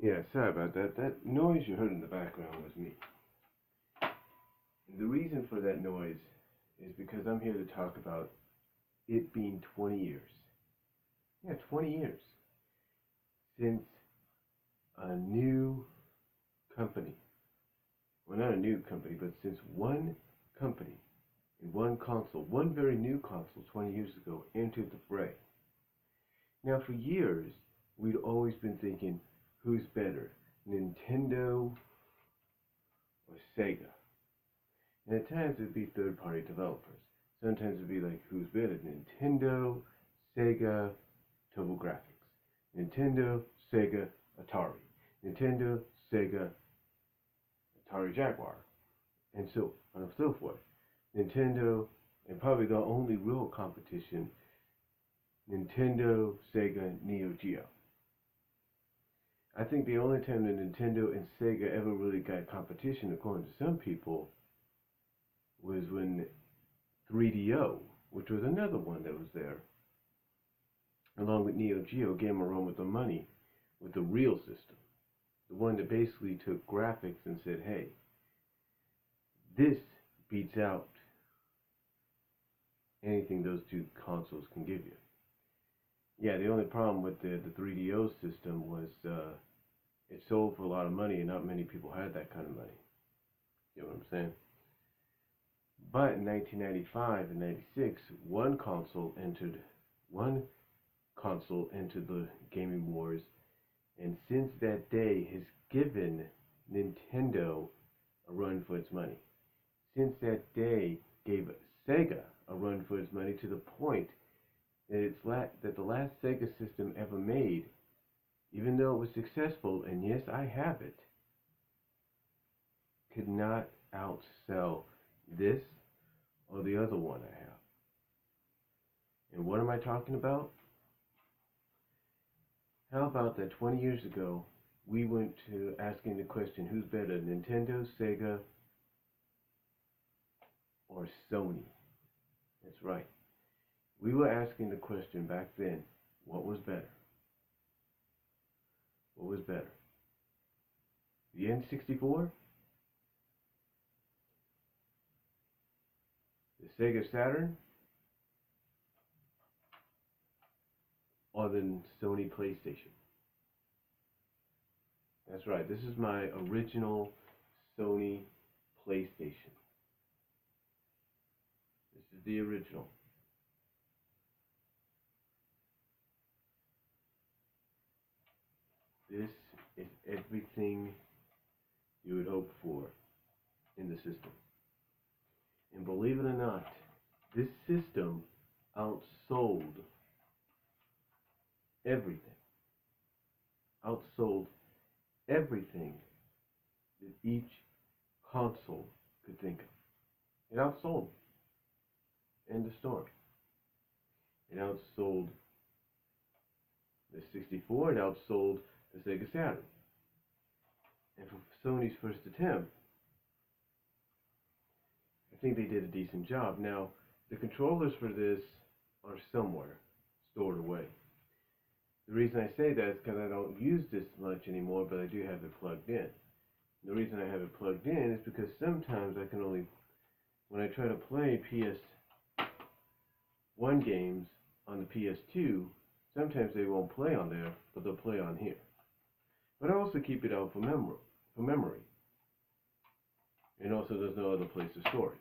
Yeah, sorry about that. That noise you heard in the background was me. And the reason for that noise is because I'm here to talk about it being 20 years. Yeah, 20 years since a new company, well, not a new company, but since one company and one console, one very new console 20 years ago, entered the fray. Now, for years, we'd always been thinking, who's better, Nintendo or Sega? And at times it'd be third-party developers. Sometimes it'd be like, who's better, Nintendo, Sega, TurboGrafx, Nintendo, Sega, Atari, Nintendo, Sega, Atari Jaguar, and so on and so forth. Nintendo, and probably the only real competition, Nintendo, Sega, Neo Geo. I think the only time that Nintendo and Sega ever really got competition, according to some people, was when 3DO, which was another one that was there, along with Neo Geo, came around with the money, with the real system. The one that basically took graphics and said, hey, this beats out anything those two consoles can give you. Yeah, the only problem with the 3DO system was it sold for a lot of money and not many people had that kind of money. You know what I'm saying? But in 1995 and 96, one console entered the gaming wars, and since that day has given Nintendo a run for its money. Since that day gave Sega a run for its money, to the point that that the last Sega system ever made, even though it was successful, and yes, I have it, could not outsell this or the other one I have. And what am I talking about? How about that 20 years ago, we went to asking the question, who's better, Nintendo, Sega, or Sony? That's right. We were asking the question back then, what was better? What was better? The N64? The Sega Saturn? Or the Sony PlayStation? That's right, this is my original Sony PlayStation. This is the original. This is everything you would hope for in the system. And believe it or not, this system outsold everything. Outsold everything that each console could think of. It outsold. End of story. It outsold the 64, it outsold the Sega Saturn. And for Sony's first attempt, I think they did a decent job. Now, the controllers for this are somewhere stored away. The reason I say that is because I don't use this much anymore, but I do have it plugged in. The reason I have it plugged in is because sometimes I can only, when I try to play PS1 games on the PS2, sometimes they won't play on there, but they'll play on here. But I also keep it out for memory. And also there's no other place to store it.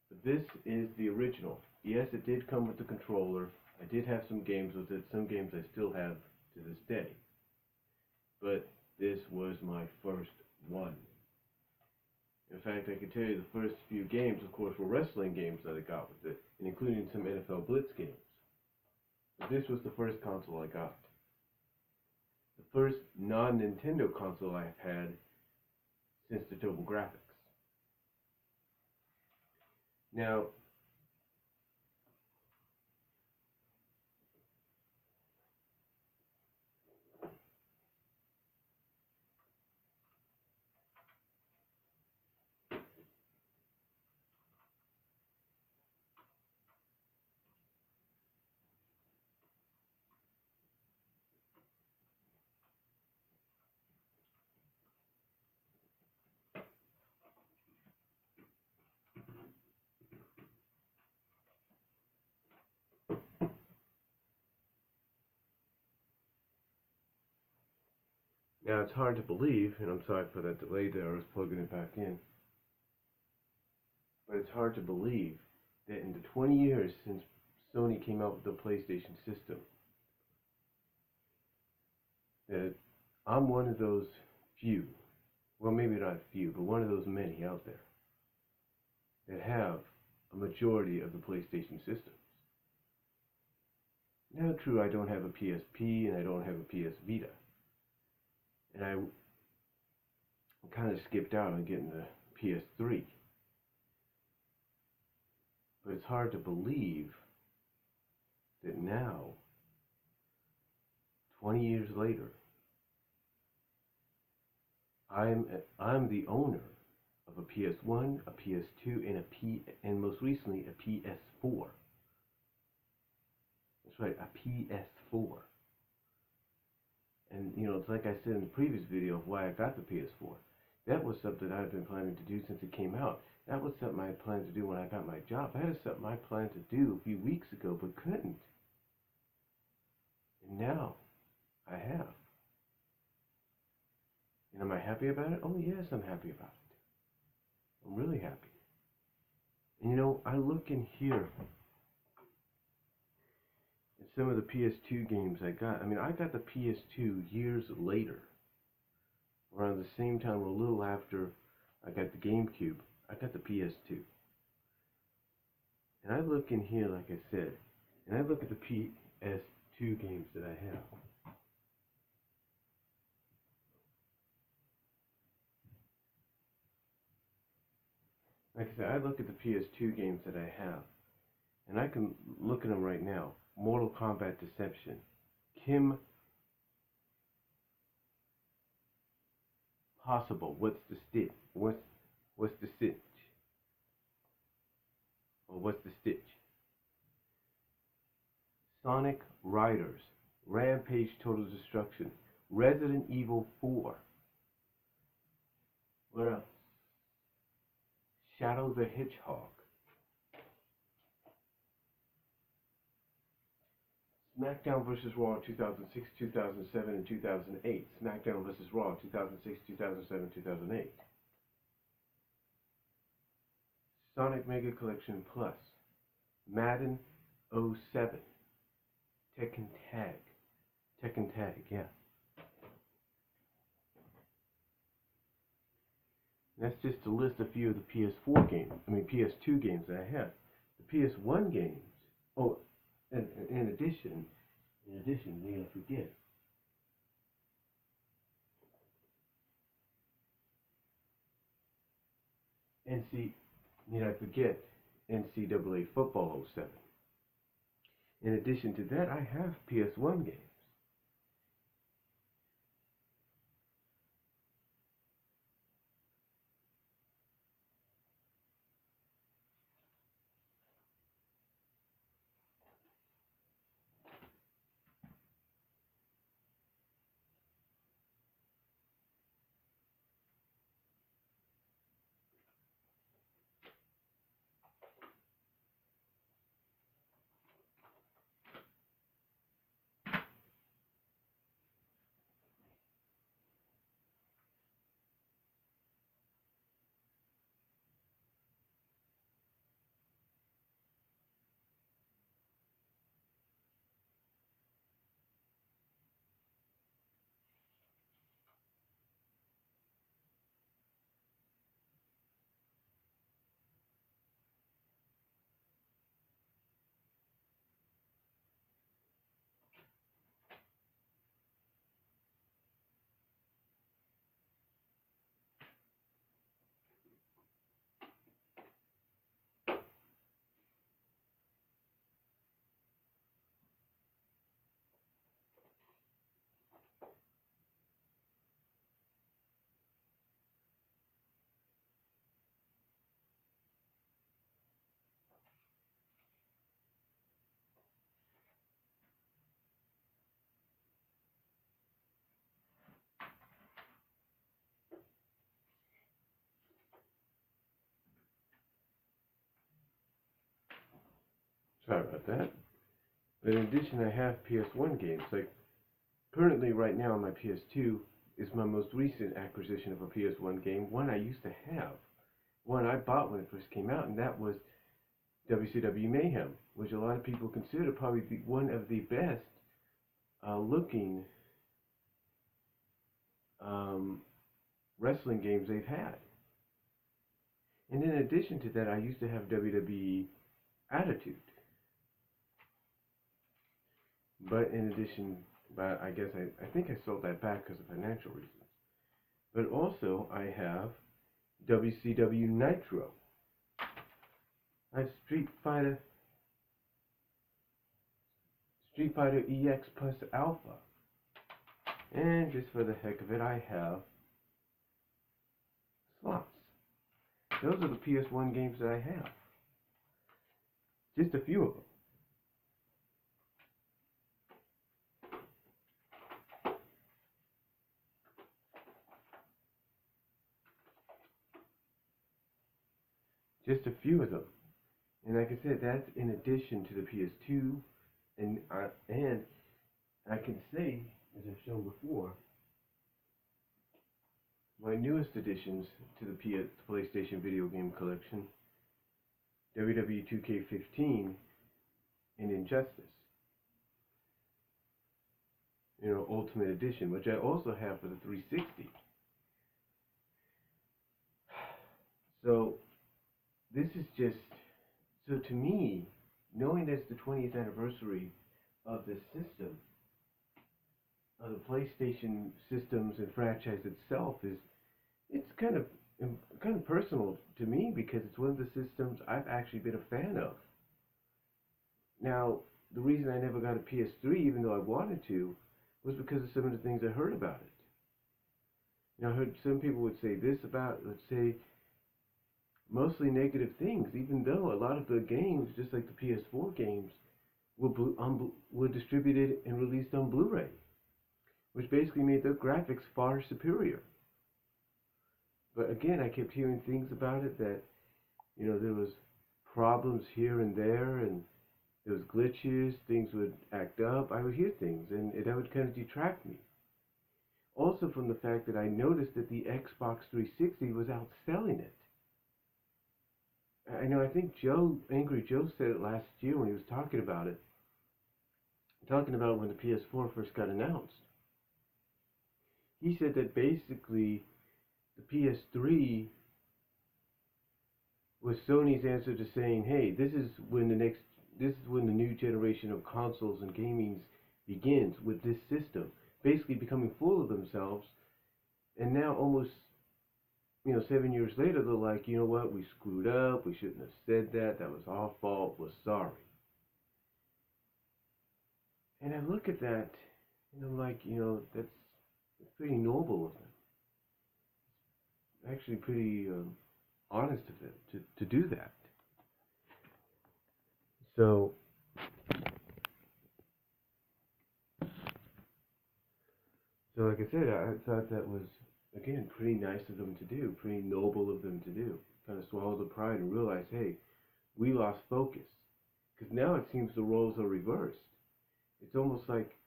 But this is the original. Yes, it did come with the controller. I did have some games with it. Some games I still have to this day. But this was my first one. In fact, I can tell you the first few games, of course, were wrestling games that I got with it, and including some NFL Blitz games. But this was the first console I got. The first non-Nintendo console I've had since the TurboGrafx. Now, Now it's hard to believe, and I'm sorry for that delay there, I was plugging it back in, but it's hard to believe that in the 20 years since Sony came out with the PlayStation system, that I'm one of those few, well maybe not few, but one of those many out there that have a majority of the PlayStation systems. Now true, I don't have a PSP and I don't have a PS Vita. And I kind of skipped out on getting the PS3. But it's hard to believe that now, 20 years later, I'm the owner of a PS1, a PS2, and most recently a PS4. That's right, a PS4. And it's like I said in the previous video of why I got the PS4. That was something I've been planning to do since it came out. That was something I planned to do when I got my job. That is something I planned to do a few weeks ago, but couldn't. And now I have. And am I happy about it? Oh yes, I'm happy about it. I'm really happy. And I look in here at some of the PS2 games I got. I mean, I got the PS2 years later. Around the same time or a little after I got the GameCube, I got the PS2. And I look in here, like I said, and I look at the PS2 games that I have. Like I said, I look at the PS2 games that I have, and I can look at them right now. Mortal Kombat Deception, Kim Possible, What's the Stitch? What's the Stitch? Or What's the Stitch? Sonic Riders, Rampage Total Destruction, Resident Evil 4. What else? Shadow the Hedgehog. SmackDown vs. Raw 2006, 2007, and 2008. SmackDown vs. Raw 2006, 2007, 2008. Sonic Mega Collection Plus. Madden 07. Tekken Tag. Tekken Tag, yeah. That's just to list a few of the PS4 games. PS2 games that I have. The PS1 games. Oh, and in addition, you don't forget. I forget NCAA Football 07. In addition to that, I have PS1 games. Sorry about that. But in addition, I have PS1 games. Like currently, right now on my PS2, is my most recent acquisition of a PS1 game, one I used to have, one I bought when it first came out, and that was WCW Mayhem, which a lot of people consider probably one of the best looking wrestling games they've had. And in addition to that, I used to have WWE Attitude. But in addition, I guess I think I sold that back because of financial reasons. But also, I have WCW Nitro. I have Street Fighter EX plus Alpha. And just for the heck of it, I have Slots. Those are the PS1 games that I have. Just a few of them. Just a few of them. And like I said, that's in addition to the PS2. And I can say, as I've shown before, my newest additions to the PlayStation video game collection, WWE 2K15 and Injustice. Ultimate Edition, which I also have for the 360. So, this is just, so to me, knowing that it's the 20th anniversary of this system, of the PlayStation systems and franchise itself, it's kind of personal to me because it's one of the systems I've actually been a fan of. Now, the reason I never got a PS3, even though I wanted to, was because of some of the things I heard about it. I heard some people would say this about, let's say, mostly negative things, even though a lot of the games, just like the PS4 games, were distributed and released on Blu-ray, which basically made the graphics far superior. But again, I kept hearing things about it that, there was problems here and there, and there was glitches, things would act up. I would hear things, and that would kind of detract me. Also from the fact that I noticed that the Xbox 360 was outselling it. I think Angry Joe said it last year when he was talking about when the PS4 first got announced. He said that basically the PS3 was Sony's answer to saying, hey, this is when the new generation of consoles and gaming begins, with this system basically becoming full of themselves. And now almost 7 years later, they're like, you know what, we screwed up, we shouldn't have said that, that was our fault, we're sorry. And I look at that, and I'm like, that's pretty noble of them. Actually pretty honest of them to do that. So, like I said, I thought that was, again, pretty nice of them to do, pretty noble of them to do. Kind of swallow the pride and realize, hey, we lost focus. Because now it seems the roles are reversed. It's almost like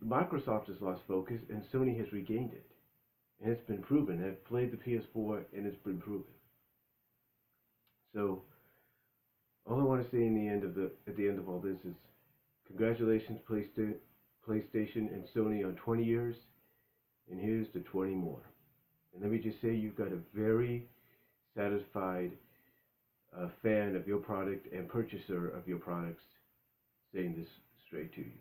Microsoft has lost focus and Sony has regained it. And it's been proven. I've played the PS4 and it's been proven. So, all I want to say at the end of all this is, congratulations, PlayStation and Sony, on 20 years, and here's to 20 more. And let me just say, you've got a very satisfied fan of your product and purchaser of your products saying this straight to you.